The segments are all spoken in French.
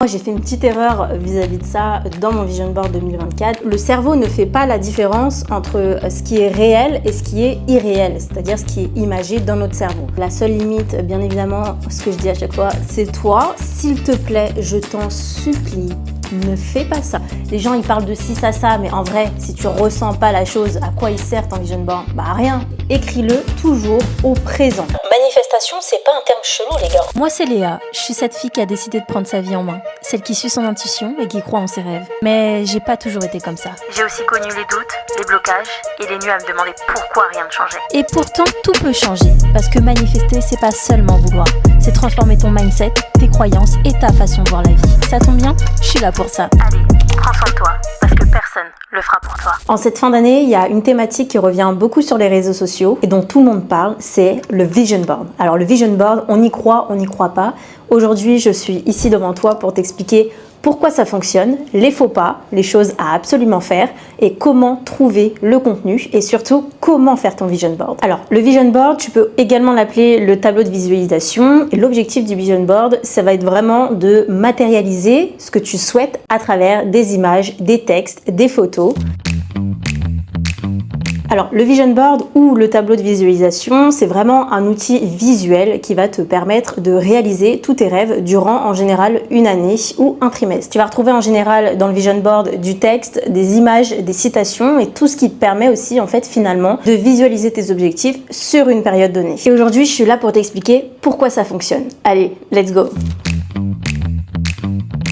J'ai fait une petite erreur vis-à-vis de ça dans mon Vision Board 2024. Le cerveau ne fait pas la différence entre ce qui est réel et ce qui est irréel, c'est-à-dire ce qui est imagé dans notre cerveau. La seule limite, bien évidemment, ce que je dis à chaque fois, c'est toi. S'il te plaît, je t'en supplie, ne fais pas ça. Les gens, ils parlent de ci, ça, mais en vrai, si tu ressens pas la chose, à quoi il sert ton Vision Board? Bah rien. Écris-le toujours au présent. Manifestation, c'est pas un terme chelou, les gars. Moi, c'est Léa. Je suis cette fille qui a décidé de prendre sa vie en main. Celle qui suit son intuition et qui croit en ses rêves. Mais j'ai pas toujours été comme ça. J'ai aussi connu les doutes, les blocages et les nuits à me demander pourquoi rien ne changeait. Et pourtant, tout peut changer. Parce que manifester, c'est pas seulement vouloir. C'est transformer ton mindset, tes croyances et ta façon de voir la vie. Ça tombe bien, je suis là pour ça. Allez, prends soin de toi, parce que personne le fera pour toi. En cette fin d'année, il y a une thématique qui revient beaucoup sur les réseaux sociaux et dont tout le monde parle, c'est le Vision Board. Alors le Vision Board, on y croit, on n'y croit pas. Aujourd'hui, je suis ici devant toi pour t'expliquer pourquoi ça fonctionne, les faux pas, les choses à absolument faire et comment trouver le contenu et surtout comment faire ton Vision Board. Alors le Vision Board, tu peux également l'appeler le tableau de visualisation et l'objectif du Vision Board, ça va être vraiment de matérialiser ce que tu souhaites à travers des images, des textes, des photos. Alors, le Vision Board ou le tableau de visualisation, c'est vraiment un outil visuel qui va te permettre de réaliser tous tes rêves durant en général une année ou un trimestre. Tu vas retrouver en général dans le Vision Board du texte, des images, des citations et tout ce qui te permet aussi en fait finalement de visualiser tes objectifs sur une période donnée. Et aujourd'hui, je suis là pour t'expliquer pourquoi ça fonctionne. Allez, let's go!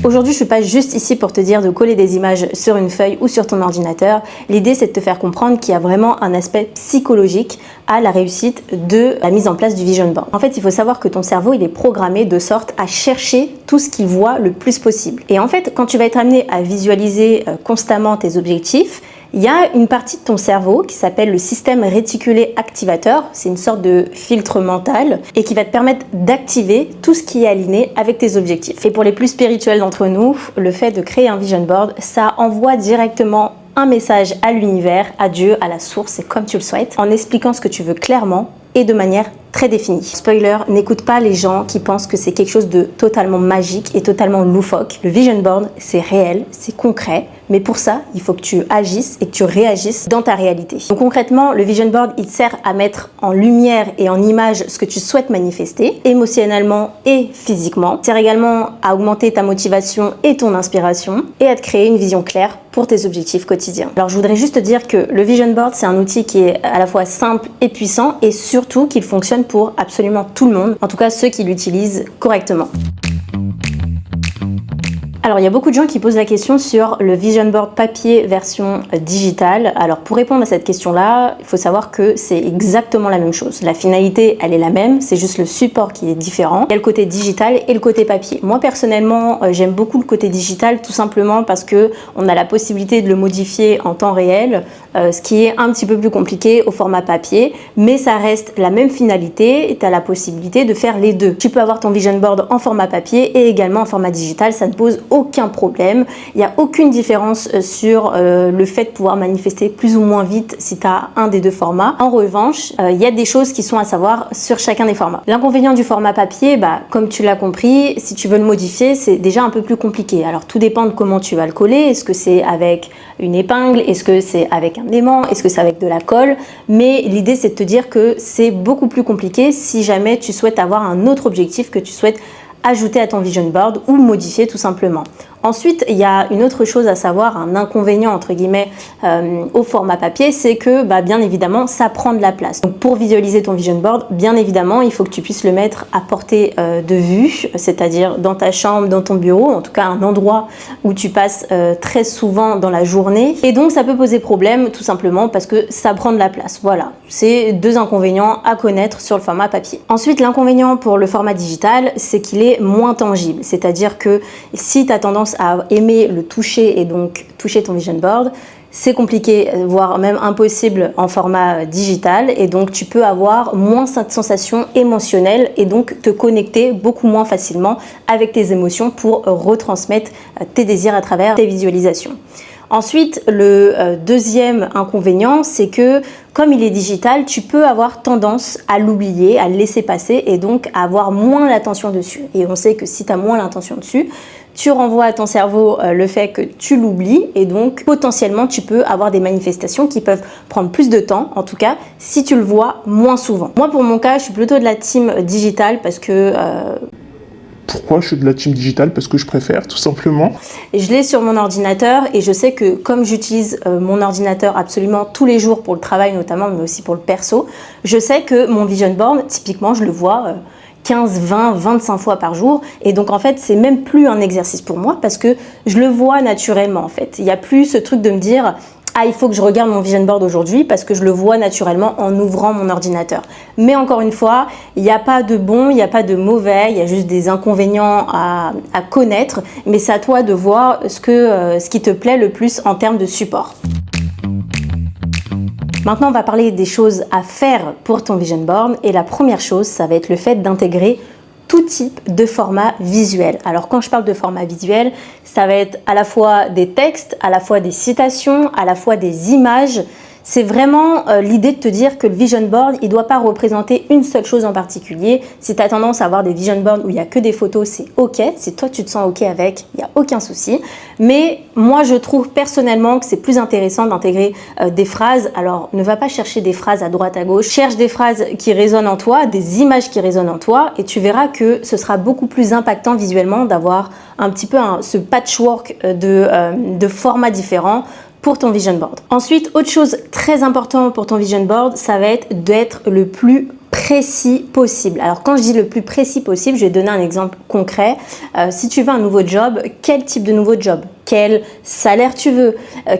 Aujourd'hui, je suis pas juste ici pour te dire de coller des images sur une feuille ou sur ton ordinateur. L'idée, c'est de te faire comprendre qu'il y a vraiment un aspect psychologique à la réussite de la mise en place du Vision Board. En fait, il faut savoir que ton cerveau, il est programmé de sorte à chercher tout ce qu'il voit le plus possible. Et en fait, quand tu vas être amené à visualiser constamment tes objectifs, il y a une partie de ton cerveau qui s'appelle le système réticulé activateur. C'est une sorte de filtre mental et qui va te permettre d'activer tout ce qui est aligné avec tes objectifs. Et pour les plus spirituels d'entre nous, le fait de créer un Vision Board, ça envoie directement un message à l'univers, à Dieu, à la source, c'est comme tu le souhaites, en expliquant ce que tu veux clairement et de manière très définie. Spoiler, n'écoute pas les gens qui pensent que c'est quelque chose de totalement magique et totalement loufoque. Le Vision Board, c'est réel, c'est concret, mais pour ça, il faut que tu agisses et que tu réagisses dans ta réalité. Donc concrètement, le Vision Board, il te sert à mettre en lumière et en image ce que tu souhaites manifester, émotionnellement et physiquement. Il sert également à augmenter ta motivation et ton inspiration et à te créer une vision claire pour tes objectifs quotidiens. Alors je voudrais juste te dire que le Vision Board, c'est un outil qui est à la fois simple et puissant et surtout qu'il fonctionne pour absolument tout le monde, en tout cas ceux qui l'utilisent correctement. Alors, il y a beaucoup de gens qui posent la question sur le Vision Board papier version digitale. Alors, pour répondre à cette question-là, il faut savoir que c'est exactement la même chose. La finalité, elle est la même, c'est juste le support qui est différent. Il y a le côté digital et le côté papier. Moi, personnellement, j'aime beaucoup le côté digital, tout simplement parce que on a la possibilité de le modifier en temps réel, ce qui est un petit peu plus compliqué au format papier, mais ça reste la même finalité et tu as la possibilité de faire les deux. Tu peux avoir ton Vision Board en format papier et également en format digital, ça ne pose aucun problème. Il n'y a aucune différence sur le fait de pouvoir manifester plus ou moins vite si tu as un des deux formats. En revanche, il y a des choses qui sont à savoir sur chacun des formats. L'inconvénient du format papier, comme tu l'as compris, si tu veux le modifier, c'est déjà un peu plus compliqué. Alors tout dépend de comment tu vas le coller. Est-ce que c'est avec une épingle? Est-ce que c'est avec un aimant? Est-ce que c'est avec de la colle? Mais l'idée, c'est de te dire que c'est beaucoup plus compliqué si jamais tu souhaites avoir un autre objectif que tu souhaites ajouter à ton Vision Board ou modifier tout simplement. Ensuite, il y a une autre chose à savoir, un inconvénient entre guillemets au format papier, c'est que bien évidemment ça prend de la place. Donc pour visualiser ton Vision Board, bien évidemment il faut que tu puisses le mettre à portée de vue, c'est-à-dire dans ta chambre, dans ton bureau, en tout cas un endroit où tu passes très souvent dans la journée. Et donc ça peut poser problème tout simplement parce que ça prend de la place. Voilà, c'est deux inconvénients à connaître sur le format papier. Ensuite, l'inconvénient pour le format digital, c'est qu'il est moins tangible, c'est-à-dire que si tu as tendance à aimer le toucher et donc toucher ton Vision Board, c'est compliqué, voire même impossible en format digital et donc tu peux avoir moins cette sensation émotionnelle et donc te connecter beaucoup moins facilement avec tes émotions pour retransmettre tes désirs à travers tes visualisations. Ensuite, le deuxième inconvénient, c'est que comme il est digital, tu peux avoir tendance à l'oublier, à le laisser passer et donc à avoir moins l'attention dessus. Et on sait que si tu as moins l'attention dessus, tu renvoies à ton cerveau le fait que tu l'oublies et donc potentiellement tu peux avoir des manifestations qui peuvent prendre plus de temps, en tout cas si tu le vois moins souvent. Moi pour mon cas, je suis plutôt de la team digitale parce que... Pourquoi je suis de la team digitale? Parce que je préfère, tout simplement. Je l'ai sur mon ordinateur et je sais que comme j'utilise mon ordinateur absolument tous les jours pour le travail notamment, mais aussi pour le perso, je sais que mon vision board, typiquement, je le vois 15, 20, 25 fois par jour. Et donc, en fait, c'est même plus un exercice pour moi parce que je le vois naturellement, en fait. Il n'y a plus ce truc de me dire... Ah, il faut que je regarde mon vision board aujourd'hui parce que je le vois naturellement en ouvrant mon ordinateur. Mais encore une fois, il n'y a pas de bon, il n'y a pas de mauvais, il y a juste des inconvénients à connaître. Mais c'est à toi de voir ce qui te plaît le plus en termes de support. Maintenant, on va parler des choses à faire pour ton vision board. Et la première chose, ça va être le fait d'intégrer tout type de format visuel. Alors quand je parle de format visuel, ça va être à la fois des textes, à la fois des citations, à la fois des images. C'est vraiment l'idée de te dire que le vision board, il ne doit pas représenter une seule chose en particulier. Si tu as tendance à avoir des vision boards où il n'y a que des photos, c'est ok. Si toi tu te sens ok avec, il n'y a aucun souci. Mais moi je trouve personnellement que c'est plus intéressant d'intégrer des phrases. Alors ne va pas chercher des phrases à droite à gauche. Cherche des phrases qui résonnent en toi, des images qui résonnent en toi et tu verras que ce sera beaucoup plus impactant visuellement d'avoir un petit peu ce patchwork de formats différents pour ton vision board. Ensuite, autre chose très importante pour ton vision board, ça va être d'être le plus précis possible. Alors quand je dis le plus précis possible, je vais donner un exemple concret. Si tu veux un nouveau job, quel type de nouveau job? Quel salaire tu veux?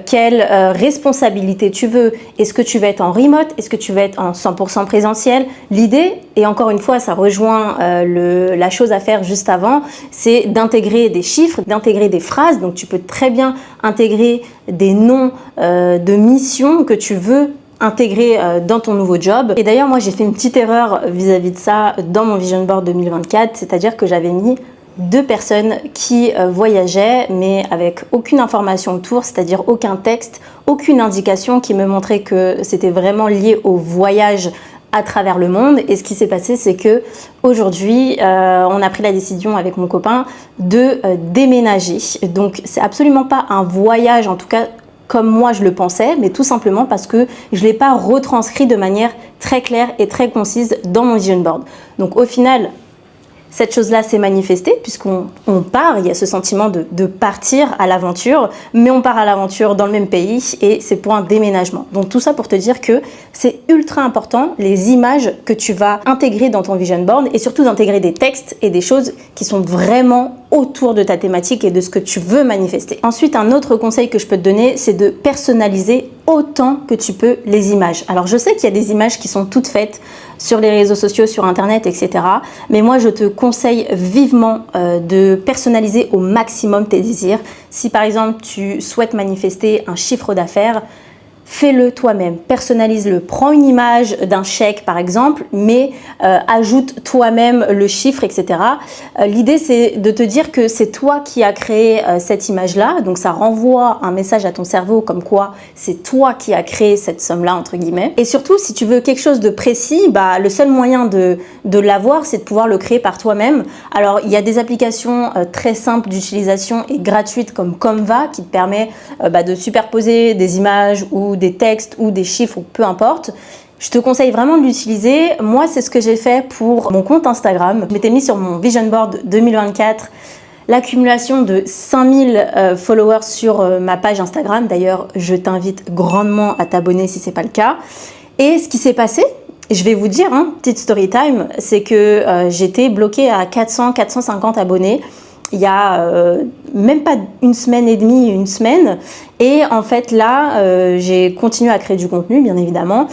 Quelle responsabilité tu veux? Est-ce que tu veux être en remote? Est-ce que tu veux être en 100% présentiel? L'idée, et encore une fois, ça rejoint la chose à faire juste avant, c'est d'intégrer des chiffres, d'intégrer des phrases. Donc tu peux très bien intégrer des noms de missions que tu veux intégrer dans ton nouveau job. Et d'ailleurs, moi, j'ai fait une petite erreur vis-à-vis de ça dans mon Vision Board 2024, c'est-à-dire que j'avais mis 2 personnes qui voyageaient, mais avec aucune information autour, c'est-à-dire aucun texte, aucune indication qui me montrait que c'était vraiment lié au voyage à travers le monde. Et ce qui s'est passé, c'est que aujourd'hui, on a pris la décision avec mon copain de déménager. Donc, c'est absolument pas un voyage, en tout cas comme moi je le pensais, mais tout simplement parce que je ne l'ai pas retranscrit de manière très claire et très concise dans mon vision board. Donc au final, cette chose-là s'est manifestée puisqu'on part, il y a ce sentiment de partir à l'aventure, mais on part à l'aventure dans le même pays et c'est pour un déménagement. Donc tout ça pour te dire que c'est ultra important, les images que tu vas intégrer dans ton vision board et surtout d'intégrer des textes et des choses qui sont vraiment autour de ta thématique et de ce que tu veux manifester. Ensuite, un autre conseil que je peux te donner, c'est de personnaliser autant que tu peux les images. Alors je sais qu'il y a des images qui sont toutes faites sur les réseaux sociaux, sur internet, etc. Mais moi je te conseille vivement de personnaliser au maximum tes désirs. Si par exemple tu souhaites manifester un chiffre d'affaires, fais-le toi-même, personnalise-le. Prends une image d'un chèque par exemple, mais ajoute toi-même le chiffre, etc. L'idée c'est de te dire que c'est toi qui as créé cette image-là, donc ça renvoie un message à ton cerveau comme quoi c'est toi qui as créé cette somme-là, entre guillemets. Et surtout, si tu veux quelque chose de précis, le seul moyen de l'avoir, c'est de pouvoir le créer par toi-même. Alors, il y a des applications très simples d'utilisation et gratuites comme Canva qui te permet de superposer des images ou des textes ou des chiffres ou peu importe. Je te conseille vraiment de l'utiliser. Moi, c'est ce que j'ai fait pour mon compte Instagram. Je m'étais mis sur mon Vision Board 2024 l'accumulation de 5000 followers sur ma page Instagram. D'ailleurs, je t'invite grandement à t'abonner si ce n'est pas le cas. Et ce qui s'est passé, je vais vous dire, petite story time, c'est que j'étais bloquée à 400-450 abonnés. Il y a même pas une semaine et demie, une semaine. Et en fait, là, j'ai continué à créer du contenu, bien évidemment.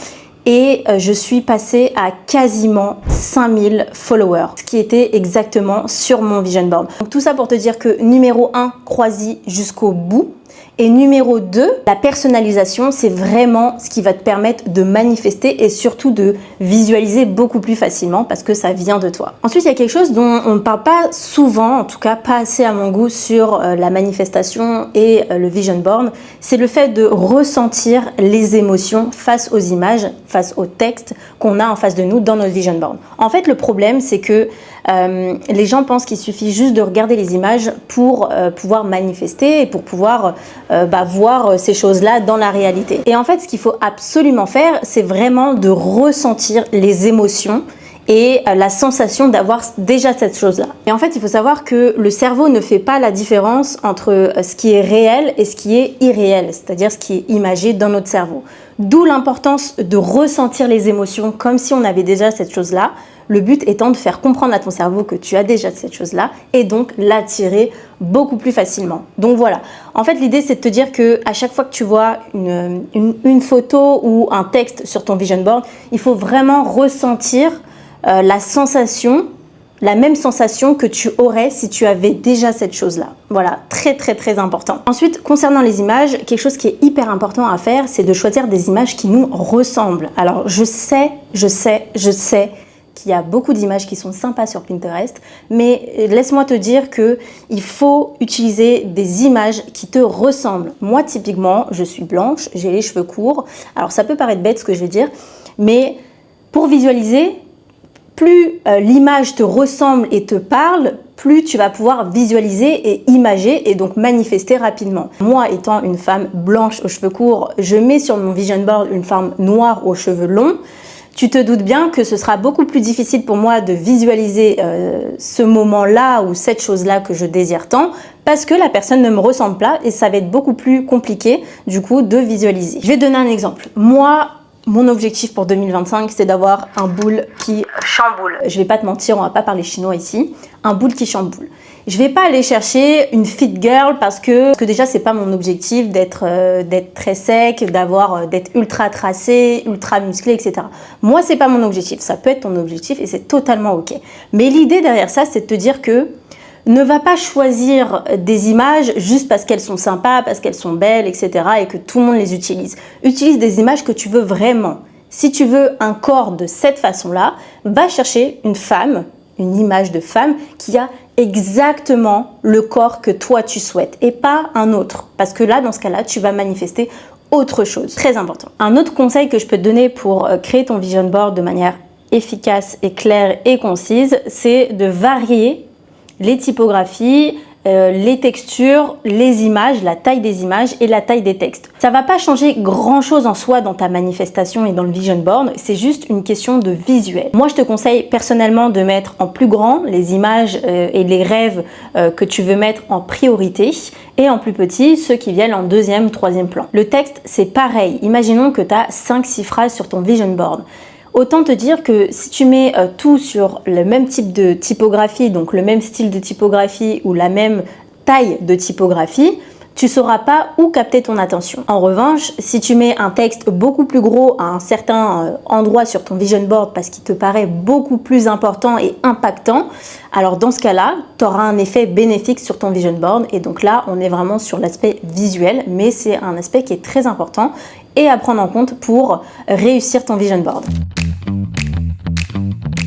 Et je suis passée à quasiment 5000 followers, ce qui était exactement sur mon Vision Board. Donc, tout ça pour te dire que numéro 1, crois-y jusqu'au bout. Et numéro 2, la personnalisation, c'est vraiment ce qui va te permettre de manifester et surtout de visualiser beaucoup plus facilement parce que ça vient de toi. Ensuite, il y a quelque chose dont on ne parle pas souvent, en tout cas pas assez à mon goût sur la manifestation et le vision board, c'est le fait de ressentir les émotions face aux images, face aux textes qu'on a en face de nous dans notre vision board. En fait, le problème, c'est que Les gens pensent qu'il suffit juste de regarder les images pour pouvoir manifester et pour pouvoir voir ces choses-là dans la réalité. Et en fait, ce qu'il faut absolument faire, c'est vraiment de ressentir les émotions et la sensation d'avoir déjà cette chose-là. Et en fait, il faut savoir que le cerveau ne fait pas la différence entre ce qui est réel et ce qui est irréel, c'est-à-dire ce qui est imagé dans notre cerveau. D'où l'importance de ressentir les émotions comme si on avait déjà cette chose-là, le but étant de faire comprendre à ton cerveau que tu as déjà cette chose-là et donc l'attirer beaucoup plus facilement. Donc voilà, en fait l'idée c'est de te dire que à chaque fois que tu vois une photo ou un texte sur ton vision board, il faut vraiment ressentir la sensation, la même sensation que tu aurais si tu avais déjà cette chose-là. Voilà, très très très important. Ensuite, concernant les images, quelque chose qui est hyper important à faire, c'est de choisir des images qui nous ressemblent. Alors je sais qu'il y a beaucoup d'images qui sont sympas sur Pinterest, mais laisse-moi te dire qu'il faut utiliser des images qui te ressemblent. Moi, typiquement, je suis blanche, j'ai les cheveux courts. Alors ça peut paraître bête ce que je vais dire, mais pour visualiser, plus l'image te ressemble et te parle, plus tu vas pouvoir visualiser et imager et donc manifester rapidement. Moi, étant une femme blanche aux cheveux courts, je mets sur mon vision board une femme noire aux cheveux longs. Tu te doutes bien que ce sera beaucoup plus difficile pour moi de visualiser ce moment-là ou cette chose-là que je désire tant parce que la personne ne me ressemble pas et ça va être beaucoup plus compliqué du coup de visualiser. Je vais te donner un exemple. Moi, mon objectif pour 2025, c'est d'avoir un boule qui chamboule. Je vais pas te mentir, on va pas parler chinois ici. Un boule qui chamboule. Je vais pas aller chercher une fit girl parce que déjà c'est pas mon objectif d'être très sec, d'être ultra tracé, ultra musclé, etc. Moi c'est pas mon objectif. Ça peut être ton objectif et c'est totalement ok. Mais l'idée derrière ça, c'est de te dire que ne va pas choisir des images juste parce qu'elles sont sympas, parce qu'elles sont belles, etc. et que tout le monde les utilise. Utilise des images que tu veux vraiment. Si tu veux un corps de cette façon-là, va chercher une femme, une image de femme qui a exactement le corps que toi tu souhaites et pas un autre. Parce que là, dans ce cas-là, tu vas manifester autre chose. Très important. Un autre conseil que je peux te donner pour créer ton vision board de manière efficace et claire et concise, c'est de varier les typographies, les textures, les images, la taille des images et la taille des textes. Ça va pas changer grand chose en soi dans ta manifestation et dans le vision board, c'est juste une question de visuel. Moi je te conseille personnellement de mettre en plus grand les images et les rêves que tu veux mettre en priorité et en plus petit ceux qui viennent en deuxième, troisième plan. Le texte c'est pareil, imaginons que tu as 5-6 phrases sur ton vision board. Autant te dire que si tu mets tout sur le même type de typographie, donc le même style de typographie ou la même taille de typographie, tu ne sauras pas où capter ton attention. En revanche, si tu mets un texte beaucoup plus gros à un certain endroit sur ton vision board parce qu'il te paraît beaucoup plus important et impactant, alors dans ce cas-là, tu auras un effet bénéfique sur ton vision board et donc là, on est vraiment sur l'aspect visuel, mais c'est un aspect qui est très important et à prendre en compte pour réussir ton vision board.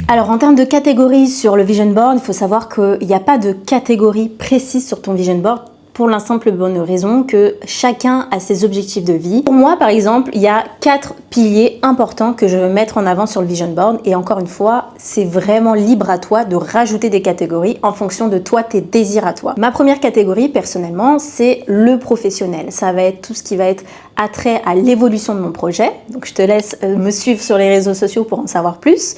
Alors en termes de catégories sur le vision board, il faut savoir qu'il n'y a pas de catégorie précise sur ton vision board pour la simple bonne raison que chacun a ses objectifs de vie. Pour moi par exemple, il y a 4 piliers importants que je veux mettre en avant sur le vision board et encore une fois, c'est vraiment libre à toi de rajouter des catégories en fonction de toi, tes désirs à toi. Ma première catégorie personnellement, c'est le professionnel. Ça va être tout ce qui va être attrait à l'évolution de mon projet. Donc je te laisse me suivre sur les réseaux sociaux pour en savoir plus.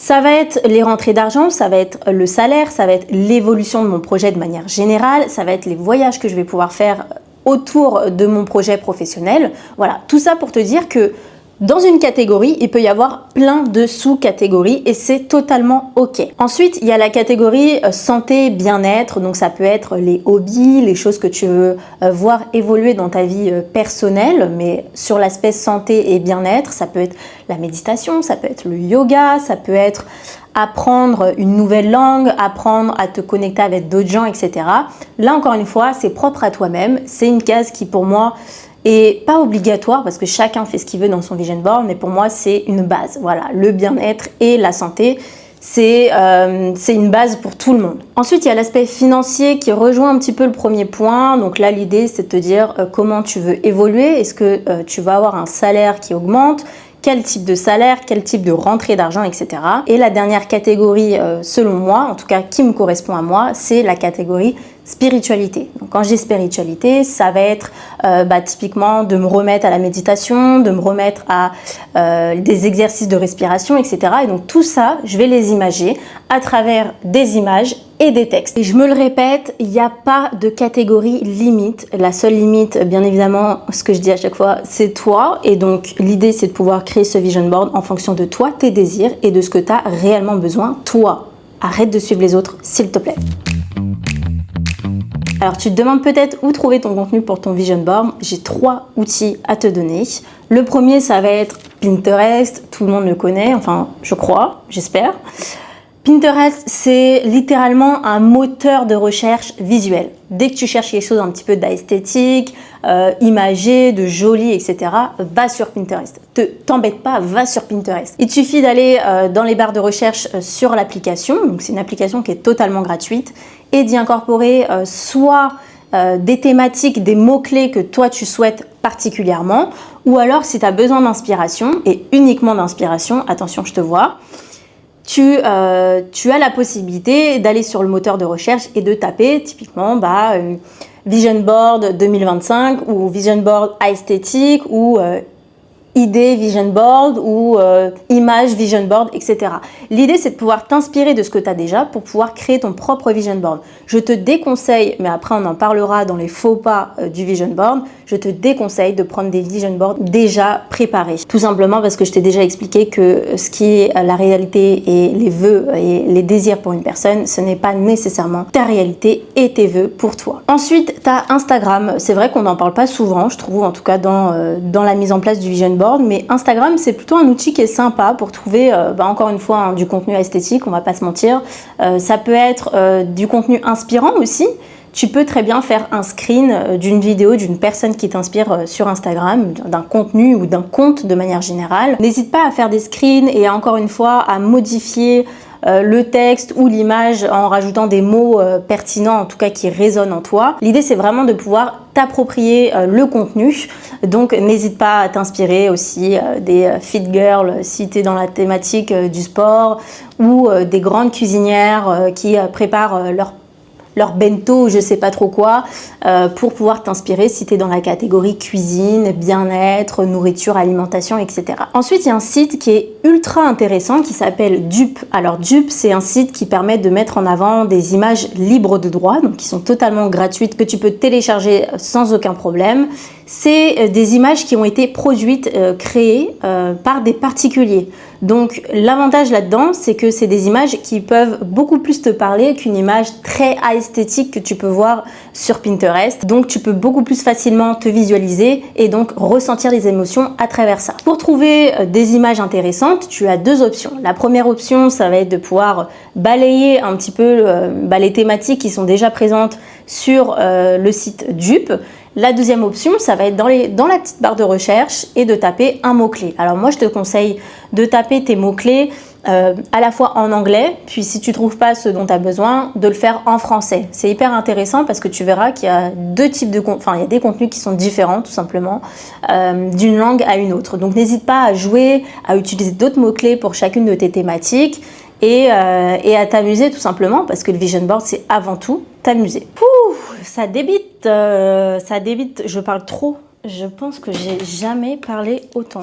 Ça va être les rentrées d'argent, ça va être le salaire, ça va être l'évolution de mon projet de manière générale, ça va être les voyages que je vais pouvoir faire autour de mon projet professionnel. Voilà, tout ça pour te dire que dans une catégorie, il peut y avoir plein de sous-catégories et c'est totalement ok. Ensuite, il y a la catégorie santé, bien-être, donc ça peut être les hobbies, les choses que tu veux voir évoluer dans ta vie personnelle, mais sur l'aspect santé et bien-être, ça peut être la méditation, ça peut être le yoga, ça peut être apprendre une nouvelle langue, apprendre à te connecter avec d'autres gens, etc. Là, encore une fois, c'est propre à toi-même, c'est une case qui pour moi et pas obligatoire parce que chacun fait ce qu'il veut dans son vision board, mais pour moi c'est une base. Voilà, le bien-être et la santé, c'est une base pour tout le monde. Ensuite, il y a l'aspect financier qui rejoint un petit peu le premier point. Donc là, l'idée c'est de te dire comment tu veux évoluer. Est-ce que tu vas avoir un salaire qui augmente, quel type de salaire, quel type de rentrée d'argent, etc. Et la dernière catégorie, selon moi, en tout cas qui me correspond à moi, c'est la catégorie spiritualité. Donc quand je dis spiritualité, ça va être typiquement de me remettre à la méditation, de me remettre à des exercices de respiration, etc. Et donc tout ça, je vais les imager à travers des images et des textes. Et je me le répète, il n'y a pas de catégorie limite. La seule limite, bien évidemment, ce que je dis à chaque fois, c'est toi. Et donc l'idée, c'est de pouvoir créer ce vision board en fonction de toi, tes désirs et de ce que tu as réellement besoin, toi. Arrête de suivre les autres, s'il te plaît. Alors tu te demandes peut-être où trouver ton contenu pour ton vision board. J'ai 3 outils à te donner. Le premier, ça va être Pinterest. Tout le monde le connaît, enfin je crois, j'espère. Pinterest, c'est littéralement un moteur de recherche visuel. Dès que tu cherches quelque chose un petit peu d'esthétique, imagé, de joli, etc., va sur Pinterest. T'embête pas, va sur Pinterest. Il te suffit d'aller dans les barres de recherche sur l'application. Donc c'est une application qui est totalement gratuite et d'y incorporer soit des thématiques, des mots-clés que toi tu souhaites particulièrement, ou alors si tu as besoin d'inspiration et uniquement d'inspiration, attention je te vois, tu as la possibilité d'aller sur le moteur de recherche et de taper typiquement Vision Board 2025 ou Vision Board esthétique ou idée Vision Board ou image Vision Board, etc. L'idée, c'est de pouvoir t'inspirer de ce que tu as déjà pour pouvoir créer ton propre Vision Board. Je te déconseille, mais après on en parlera dans les faux pas du Vision Board, je te déconseille de prendre des Vision Boards déjà préparés. Tout simplement parce que je t'ai déjà expliqué que ce qui est la réalité et les vœux et les désirs pour une personne, ce n'est pas nécessairement ta réalité et tes vœux pour toi. Ensuite, tu as Instagram. C'est vrai qu'on n'en parle pas souvent, je trouve, en tout cas dans la mise en place du Vision Board, mais Instagram, c'est plutôt un outil qui est sympa pour trouver, encore une fois, du contenu esthétique, on va pas se mentir. Ça peut être du contenu inspirant aussi. Tu peux très bien faire un screen d'une vidéo d'une personne qui t'inspire sur Instagram, d'un contenu ou d'un compte de manière générale. N'hésite pas à faire des screens et encore une fois à modifier le texte ou l'image en rajoutant des mots pertinents, en tout cas qui résonnent en toi. L'idée, c'est vraiment de pouvoir t'approprier le contenu. Donc, n'hésite pas à t'inspirer aussi des fit girls si tu es dans la thématique du sport ou des grandes cuisinières qui préparent leur bento, je sais pas trop quoi, pour pouvoir t'inspirer si tu es dans la catégorie cuisine, bien-être, nourriture, alimentation, etc. Ensuite, il y a un site qui est ultra intéressant qui s'appelle Dupe. Alors Dupe, c'est un site qui permet de mettre en avant des images libres de droit, donc qui sont totalement gratuites, que tu peux télécharger sans aucun problème. C'est des images qui ont été produites, créées par des particuliers. Donc l'avantage là-dedans, c'est que c'est des images qui peuvent beaucoup plus te parler qu'une image très esthétique que tu peux voir sur Pinterest. Donc tu peux beaucoup plus facilement te visualiser et donc ressentir les émotions à travers ça. Pour trouver des images intéressantes, tu as 2 options. La première option, ça va être de pouvoir balayer un petit peu les thématiques qui sont déjà présentes sur le site Dupe. La deuxième option, ça va être dans la petite barre de recherche et de taper un mot-clé. Alors moi, je te conseille de taper tes mots-clés à la fois en anglais, puis si tu ne trouves pas ce dont tu as besoin, de le faire en français. C'est hyper intéressant parce que tu verras qu'il y a 2 types de contenus, il y a des contenus qui sont différents tout simplement d'une langue à une autre. Donc n'hésite pas à jouer, à utiliser d'autres mots-clés pour chacune de tes thématiques et à t'amuser tout simplement parce que le Vision Board, c'est avant tout t'amuser. Ça débite, je parle trop. Je pense que j'ai jamais parlé autant.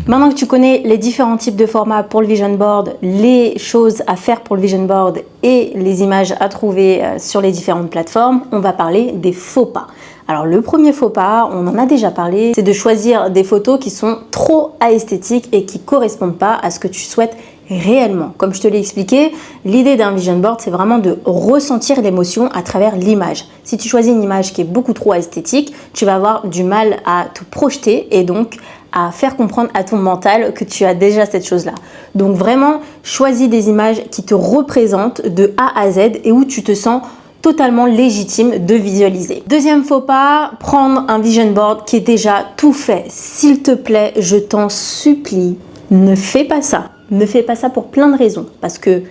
Maintenant que tu connais les différents types de formats pour le Vision Board, les choses à faire pour le Vision Board et les images à trouver sur les différentes plateformes, on va parler des faux pas. Alors le premier faux pas, on en a déjà parlé, c'est de choisir des photos qui sont trop esthétiques et qui ne correspondent pas à ce que tu souhaites réellement. Comme je te l'ai expliqué, l'idée d'un Vision Board, c'est vraiment de ressentir l'émotion à travers l'image. Si tu choisis une image qui est beaucoup trop esthétique, tu vas avoir du mal à te projeter et donc à faire comprendre à ton mental que tu as déjà cette chose-là. Donc vraiment, choisis des images qui te représentent de A à Z et où tu te sens totalement légitime de visualiser. Deuxième faux pas, prendre un Vision Board qui est déjà tout fait. S'il te plaît, je t'en supplie, ne fais pas ça. Ne fais pas ça pour plein de raisons. Parce que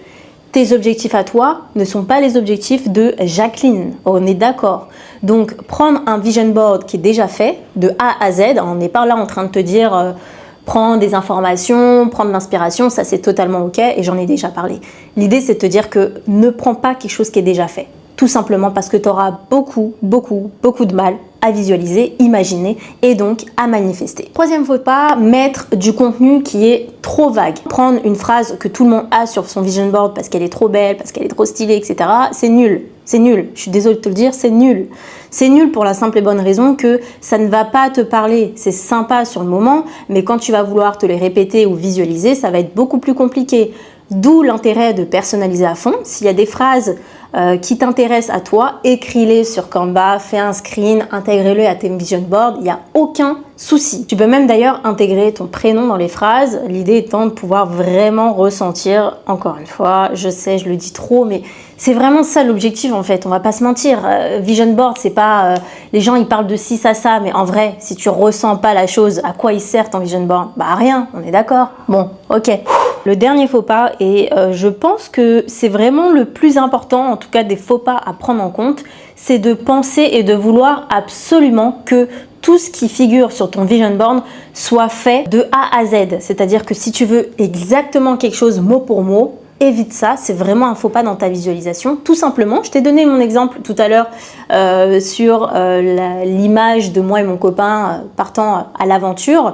tes objectifs à toi ne sont pas les objectifs de Jacqueline, on est d'accord. Donc prendre un vision board qui est déjà fait, de A à Z, on n'est pas là en train de te dire prends des informations, prends de l'inspiration, ça c'est totalement ok et j'en ai déjà parlé. L'idée c'est de te dire que ne prends pas quelque chose qui est déjà fait, tout simplement parce que tu auras beaucoup de mal à visualiser, imaginer et donc à manifester. Troisième faut pas mettre du contenu qui est trop vague. Prendre une phrase que tout le monde a sur son vision board parce qu'elle est trop belle, parce qu'elle est trop stylée, etc. C'est nul. C'est nul. Je suis désolée de te le dire, c'est nul. C'est nul pour la simple et bonne raison que ça ne va pas te parler. C'est sympa sur le moment, mais quand tu vas vouloir te les répéter ou visualiser, ça va être beaucoup plus compliqué. D'où l'intérêt de personnaliser à fond. S'il y a des phrases qui t'intéressent à toi, écris-les sur Canva, fais un screen, intègre-les à tes vision boards, il n'y a aucun souci. Tu peux même d'ailleurs intégrer ton prénom dans les phrases, l'idée étant de pouvoir vraiment ressentir, encore une fois, je sais, je le dis trop, mais c'est vraiment ça l'objectif en fait, on va pas se mentir. Vision board, c'est pas... les gens ils parlent de ci, ça, mais en vrai, si tu ressens pas la chose, à quoi il sert ton vision board? Bah à rien, on est d'accord? Bon, ok. Le dernier faux pas, et je pense que c'est vraiment le plus important, en tout cas des faux pas à prendre en compte, c'est de penser et de vouloir absolument que tout ce qui figure sur ton vision board soit fait de A à Z. C'est-à-dire que si tu veux exactement quelque chose mot pour mot, évite ça, c'est vraiment un faux pas dans ta visualisation. Tout simplement, je t'ai donné mon exemple tout à l'heure sur l'image de moi et mon copain partant à l'aventure.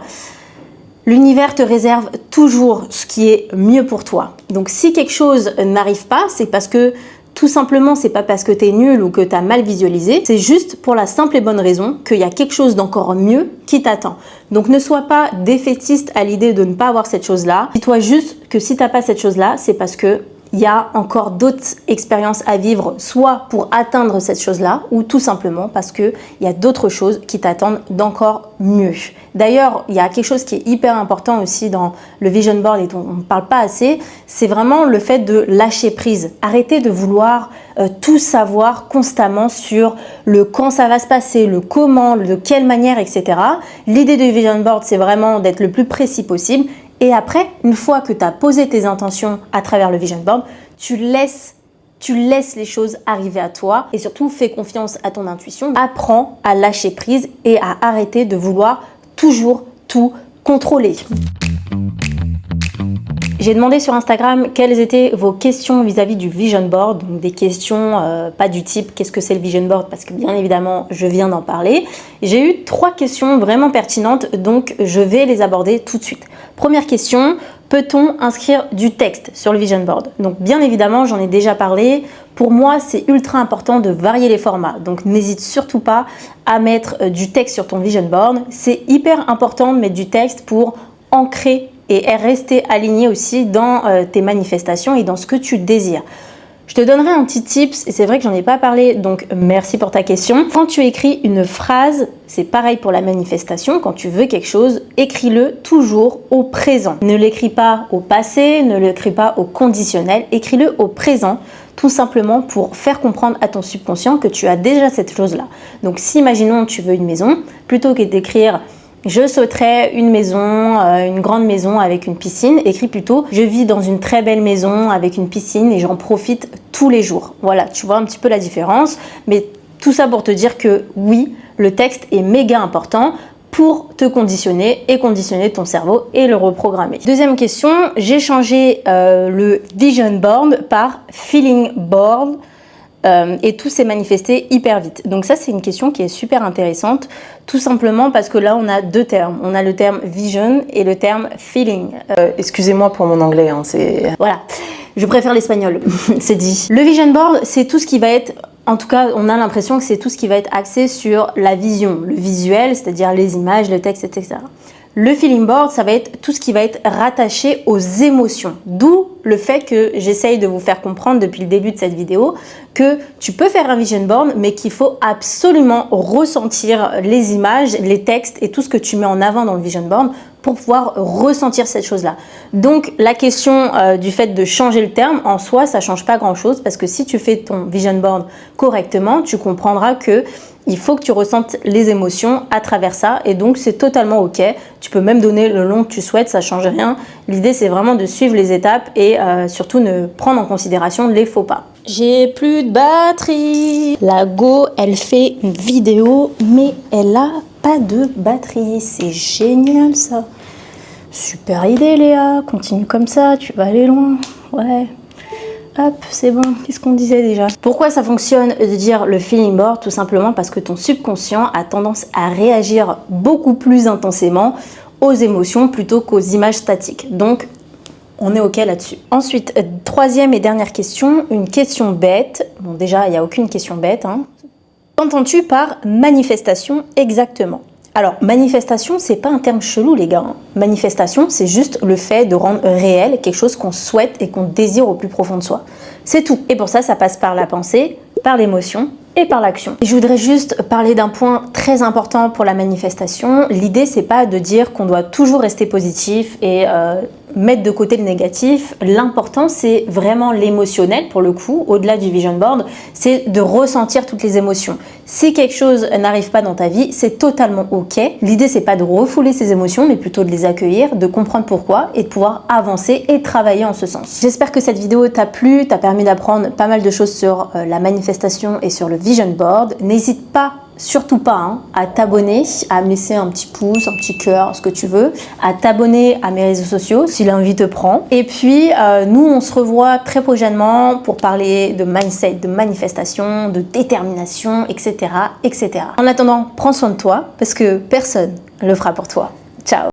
L'univers te réserve toujours ce qui est mieux pour toi. Donc si quelque chose n'arrive pas, c'est parce que tout simplement, c'est pas parce que tu es nul ou que tu as mal visualisé, c'est juste pour la simple et bonne raison qu'il y a quelque chose d'encore mieux qui t'attend. Donc ne sois pas défaitiste à l'idée de ne pas avoir cette chose-là. Dis-toi juste que si tu n'as pas cette chose-là, c'est parce que il y a encore d'autres expériences à vivre, soit pour atteindre cette chose-là, ou tout simplement parce qu'il y a d'autres choses qui t'attendent d'encore mieux. D'ailleurs, il y a quelque chose qui est hyper important aussi dans le vision board et dont on ne parle pas assez, c'est vraiment le fait de lâcher prise. Arrêtez de vouloir tout savoir constamment sur le quand ça va se passer, le comment, de quelle manière, etc. L'idée du vision board, c'est vraiment d'être le plus précis possible. Et après, une fois que tu as posé tes intentions à travers le vision board, tu laisses les choses arriver à toi et surtout fais confiance à ton intuition. Apprends à lâcher prise et à arrêter de vouloir toujours tout contrôler. J'ai demandé sur Instagram quelles étaient vos questions vis-à-vis du vision board, donc des questions pas du type qu'est-ce que c'est le vision board, parce que bien évidemment je viens d'en parler. J'ai eu 3 questions vraiment pertinentes, donc je vais les aborder tout de suite. Première question, peut-on inscrire du texte sur le vision board? Donc bien évidemment, j'en ai déjà parlé. Pour moi, c'est ultra important de varier les formats. Donc n'hésite surtout pas à mettre du texte sur ton vision board. C'est hyper important de mettre du texte pour ancrer et rester aligné aussi dans tes manifestations et dans ce que tu désires. Je te donnerai un petit tips, et c'est vrai que j'en ai pas parlé, donc merci pour ta question. Quand tu écris une phrase, c'est pareil pour la manifestation, quand tu veux quelque chose, écris-le toujours au présent. Ne l'écris pas au passé, ne l'écris pas au conditionnel, écris-le au présent, tout simplement pour faire comprendre à ton subconscient que tu as déjà cette chose-là. Donc si, imaginons, tu veux une maison, plutôt que d'écrire je souhaiterais une maison, une grande maison avec une piscine. Écris plutôt, je vis dans une très belle maison avec une piscine et j'en profite tous les jours. Voilà, tu vois un petit peu la différence. Mais tout ça pour te dire que oui, le texte est méga important pour te conditionner et conditionner ton cerveau et le reprogrammer. Deuxième question, j'ai changé le vision board par feeling board. Et tout s'est manifesté hyper vite. Donc ça, c'est une question qui est super intéressante, tout simplement parce que là, on a 2 termes. On a le terme vision et le terme feeling. Excusez-moi pour mon anglais, hein, c'est... Voilà, je préfère l'espagnol, c'est dit. Le vision board, c'est tout ce qui va être... En tout cas, on a l'impression que c'est tout ce qui va être axé sur la vision, le visuel, c'est-à-dire les images, le texte, etc. Le feeling board, ça va être tout ce qui va être rattaché aux émotions. D'où le fait que j'essaye de vous faire comprendre depuis le début de cette vidéo que tu peux faire un vision board, mais qu'il faut absolument ressentir les images, les textes et tout ce que tu mets en avant dans le vision board pour pouvoir ressentir cette chose-là. Donc, la question du fait de changer le terme, en soi, ça ne change pas grand-chose parce que si tu fais ton vision board correctement, tu comprendras que il faut que tu ressentes les émotions à travers ça et donc c'est totalement ok. Tu peux même donner le nom que tu souhaites, ça ne change rien. L'idée, c'est vraiment de suivre les étapes et et surtout ne prendre en considération les faux pas. J'ai plus de batterie. La Go, elle fait une vidéo, mais elle a pas de batterie. C'est génial ça. Super idée Léa, continue comme ça, tu vas aller loin. Ouais. Hop, c'est bon. Qu'est-ce qu'on disait déjà? Pourquoi ça fonctionne de dire le feeling board? Tout simplement parce que ton subconscient a tendance à réagir beaucoup plus intensément aux émotions plutôt qu'aux images statiques. Donc, on est OK là-dessus. Ensuite, troisième et dernière question, une question bête. Bon, déjà, il n'y a aucune question bête. Qu'entends-tu par manifestation exactement? Alors, manifestation, c'est pas un terme chelou, les gars. Manifestation, c'est juste le fait de rendre réel quelque chose qu'on souhaite et qu'on désire au plus profond de soi. C'est tout. Et pour ça, ça passe par la pensée, par l'émotion et par l'action. Je voudrais juste parler d'un point très important pour la manifestation. L'idée, c'est pas de dire qu'on doit toujours rester positif et mettre de côté le négatif. L'important, c'est vraiment l'émotionnel, pour le coup, au-delà du vision board, c'est de ressentir toutes les émotions. Si quelque chose n'arrive pas dans ta vie, c'est totalement OK. L'idée, c'est pas de refouler ces émotions, mais plutôt de les accueillir, de comprendre pourquoi et de pouvoir avancer et travailler en ce sens. J'espère que cette vidéo t'a plu, t'a permis d'apprendre pas mal de choses sur la manifestation et sur le vision board. N'hésite pas, surtout pas, à t'abonner, à me laisser un petit pouce, un petit cœur, ce que tu veux, à t'abonner à mes réseaux sociaux si l'envie te prend. Et puis, nous, on se revoit très prochainement pour parler de mindset, de manifestation, de détermination, etc., etc. En attendant, prends soin de toi parce que personne ne le fera pour toi. Ciao!